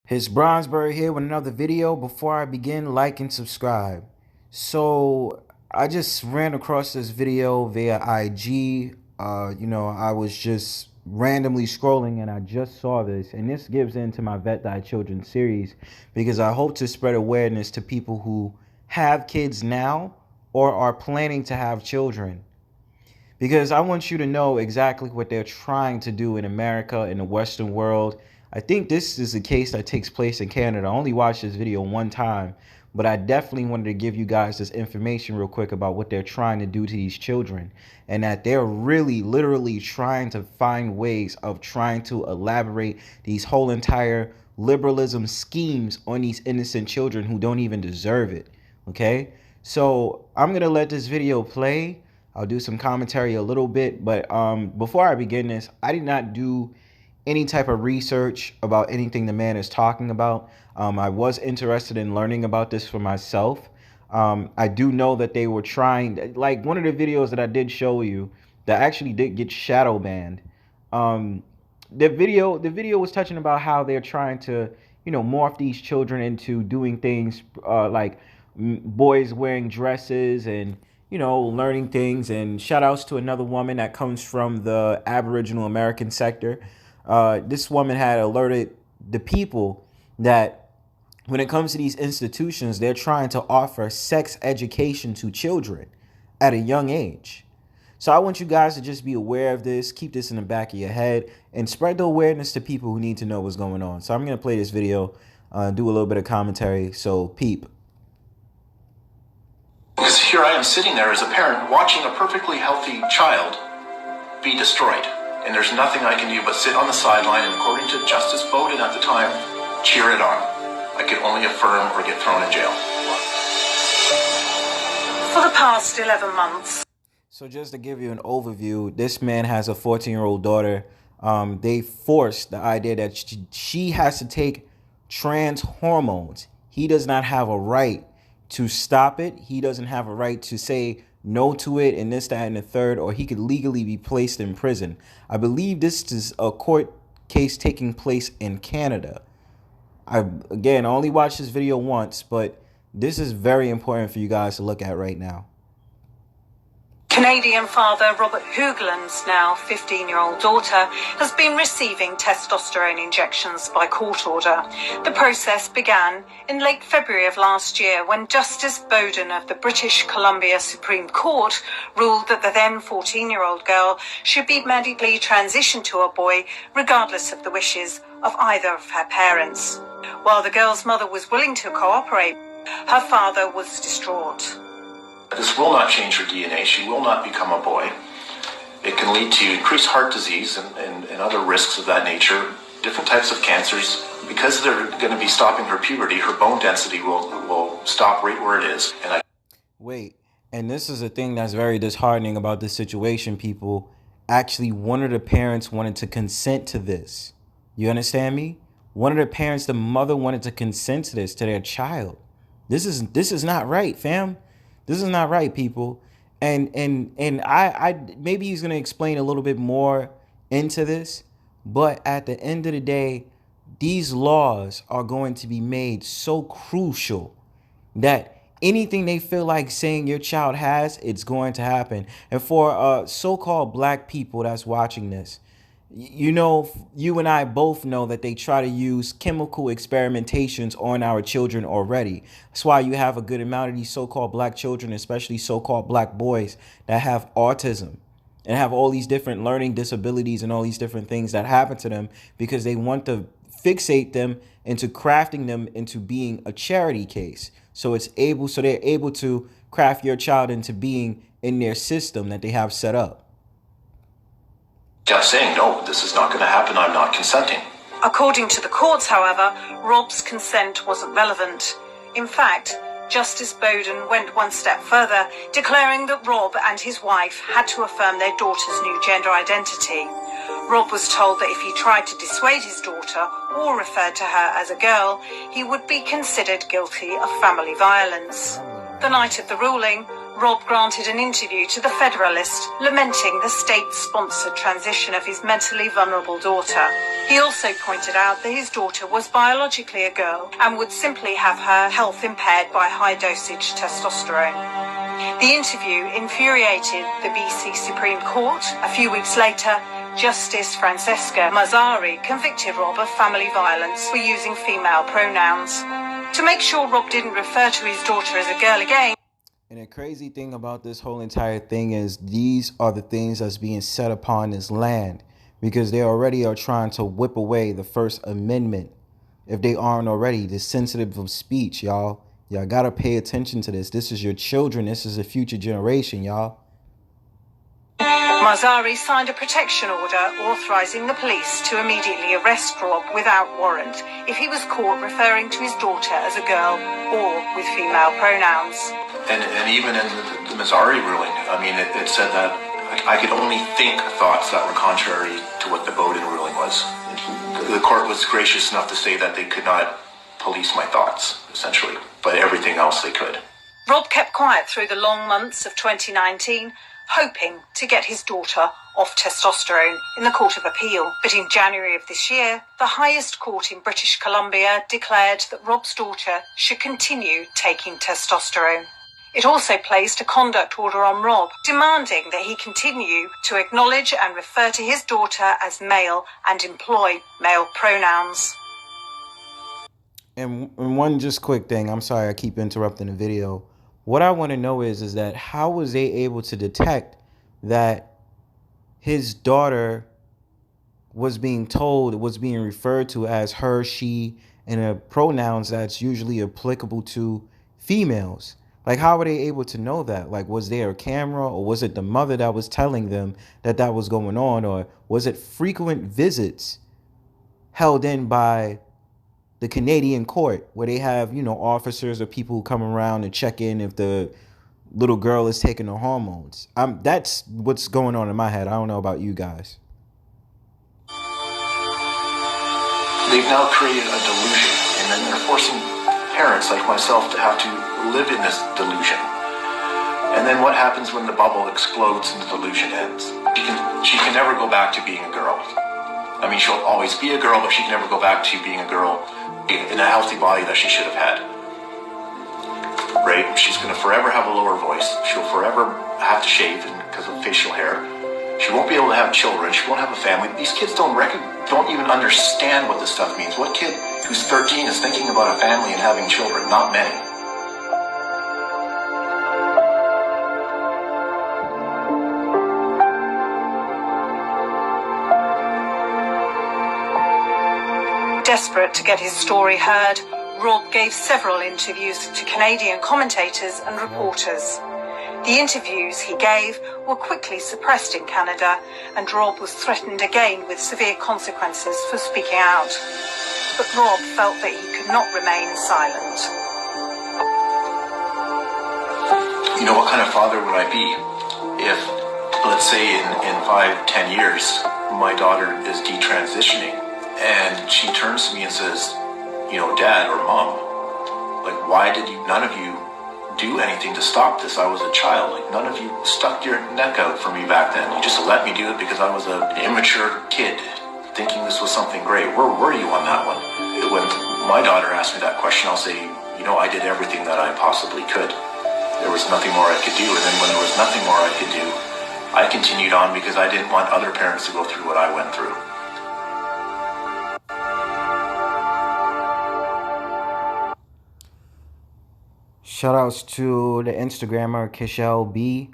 It's Bronzebird here with another video. Before I begin, like and subscribe. So I just ran across this video via IG. I was just randomly scrolling and I just saw this. And this gives into my Vet Thy Children series because I hope to spread awareness to people who have kids now or are planning to have children. Because I want you to know exactly what they're trying to do in America, in the Western world. I think this is a case that takes place in Canada. I only watched this video one time, but I definitely wanted to give you guys this information real quick about what they're trying to do to these children, and that they're really literally trying to find ways of trying to elaborate these whole entire liberalism schemes on these innocent children who don't even deserve it. Okay, so I'm going to let this video play. I'll do some commentary a little bit, but before I begin this, I did not do any type of research about anything the man is talking about. I was interested in learning about this for myself. I do know that they were trying, like one of the videos that I did show you that actually did get shadow banned. The video was touching about how they're trying to, morph these children into doing things like boys wearing dresses and learning things. And shout outs to another woman that comes from the Aboriginal American sector. This woman had alerted the people that when it comes to these institutions, they're trying to offer sex education to children at a young age. So I want you guys to just be aware of this, keep this in the back of your head, and spread the awareness to people who need to know what's going on. So I'm going to play this video, do a little bit of commentary, so peep. Because here I am sitting there as a parent watching a perfectly healthy child be destroyed. And there's nothing I can do but sit on the sideline and, according to Justice Bowden at the time, cheer it on. I could only affirm or get thrown in jail. For the past 11 months. So just to give you an overview, this man has a 14-year-old daughter. They forced the idea that she has to take trans hormones. He does not have a right to stop it. He doesn't have a right to say no to it and this, that, and the third, or he could legally be placed in prison. I believe this is a court case taking place in Canada. I only watched this video once, but this is very important for you guys to look at right now. Canadian father Robert Hoogland's now 15-year-old daughter has been receiving testosterone injections by court order. The process began in late February of last year when Justice Bowden of the British Columbia Supreme Court ruled that the then 14-year-old girl should be medically transitioned to a boy regardless of the wishes of either of her parents. While the girl's mother was willing to cooperate, her father was distraught. This will not change her DNA. She will not become a boy. It can lead to increased heart disease and other risks of that nature, different types of cancers. Because they're going to be stopping her puberty, her bone density will stop right where it is. Wait, and this is a thing that's very disheartening about this situation, people. Actually, one of the parents wanted to consent to this. You understand me? One of the parents, the mother, wanted to consent to this to their child. This is not right, fam. This is not right, people. And I maybe he's gonna explain a little bit more into this, but at the end of the day, these laws are going to be made so crucial that anything they feel like saying your child has, it's going to happen. And for so-called black people that's watching this, you and I both know that they try to use chemical experimentations on our children already. That's why you have a good amount of these so-called black children, especially so-called black boys, that have autism and have all these different learning disabilities and all these different things that happen to them because they want to fixate them into crafting them into being a charity case. So they're able to craft your child into being in their system that they have set up. Just saying, no, this is not going to happen. I'm not consenting. According to the courts, however, Rob's consent wasn't relevant. In fact, Justice Bowden went one step further, declaring that Rob and his wife had to affirm their daughter's new gender identity. Rob was told that if he tried to dissuade his daughter or referred to her as a girl, he would be considered guilty of family violence. The night of the ruling, Rob granted an interview to The Federalist, lamenting the state-sponsored transition of his mentally vulnerable daughter. He also pointed out that his daughter was biologically a girl and would simply have her health impaired by high-dosage testosterone. The interview infuriated the BC Supreme Court. A few weeks later, Justice Francesca Mazzari convicted Rob of family violence for using female pronouns. To make sure Rob didn't refer to his daughter as a girl again. And the crazy thing about this whole entire thing is these are the things that's being set upon this land, because they already are trying to whip away the First Amendment. If they aren't already, the sensitive of speech, y'all. Y'all got to pay attention to this. This is your children. This is a future generation, y'all. Mazzari signed a protection order authorizing the police to immediately arrest Rob without warrant if he was caught referring to his daughter as a girl or with female pronouns. And even in the Mazzari ruling, I mean, it said that I could only think thoughts that were contrary to what the Bowden ruling was. The court was gracious enough to say that they could not police my thoughts, essentially, but everything else they could. Rob kept quiet through the long months of 2019, hoping to get his daughter off testosterone in the Court of Appeal. But in January of this year, the highest court in British Columbia declared that Rob's daughter should continue taking testosterone. It also placed a conduct order on Rob, demanding that he continue to acknowledge and refer to his daughter as male and employ male pronouns. And one just quick thing, I'm sorry I keep interrupting the video. What I want to know is that how was they able to detect that his daughter was being told, was being referred to as her, she, and pronouns that's usually applicable to females? Like, how were they able to know that? Like, was there a camera, or was it the mother that was telling them that that was going on? Or was it frequent visits held in by the Canadian court where they have, officers or people who come around and check in if the little girl is taking her hormones? That's what's going on in my head. I don't know about you guys. They've now created a delusion, and then they're forcing parents like myself to have to live in this delusion. And then what happens when the bubble explodes and the delusion ends? She can never go back to being a girl. I mean, she'll always be a girl, but she can never go back to being a girl in a healthy body that she should have had. Right? She's going to forever have a lower voice. She'll forever have to shave because of facial hair. She won't be able to have children. She won't have a family. These kids don't even understand what this stuff means. What kid who's 13 is thinking about a family and having children? Not many. Desperate to get his story heard, Rob gave several interviews to Canadian commentators and reporters. The interviews he gave were quickly suppressed in Canada, and Rob was threatened again with severe consequences for speaking out. But Rob felt that he could not remain silent. You know, what kind of father would I be if, let's say in 5-10 years, my daughter is detransitioning and she turns to me and says, Dad or Mom, like, why did none of you do anything to stop this? I was a child. Like, none of you stuck your neck out for me back then. You just let me do it because I was an immature kid thinking this was something great. Where were you on that one? When my daughter asked me that question, I'll say, I did everything that I possibly could. There was nothing more I could do. And then when there was nothing more I could do, I continued on because I didn't want other parents to go through what I went through. Shout outs to the Instagrammer Kishel B.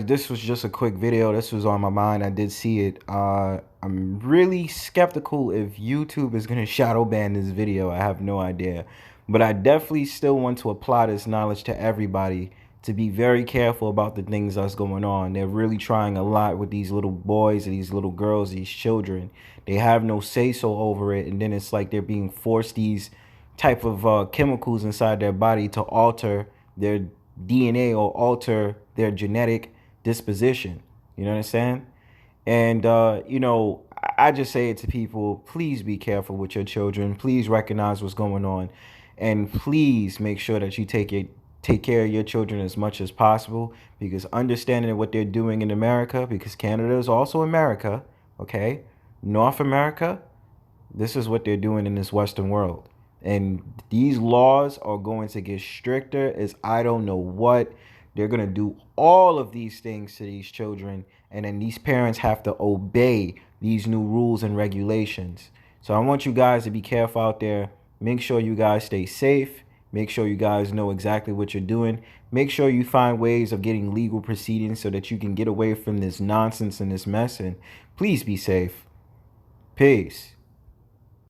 This was just a quick video. This was on my mind. I did see it. I'm really skeptical if YouTube is gonna shadow ban this video. I have no idea, but I definitely still want to apply this knowledge to everybody to be very careful about the things that's going on. They're really trying a lot with these little boys and these little girls, these children. They have no say-so over it, and then it's like they're being forced these type of chemicals inside their body to alter their DNA or alter their genetic disposition. You know what I'm saying? And, I just say it to people, please be careful with your children. Please recognize what's going on. And please make sure that you take your take care of your children as much as possible, because understanding what they're doing in America, because Canada is also America, okay? North America, this is what they're doing in this Western world. And these laws are going to get stricter as I don't know what. They're going to do all of these things to these children. And then these parents have to obey these new rules and regulations. So I want you guys to be careful out there. Make sure you guys stay safe. Make sure you guys know exactly what you're doing. Make sure you find ways of getting legal proceedings so that you can get away from this nonsense and this mess. And please be safe. Peace.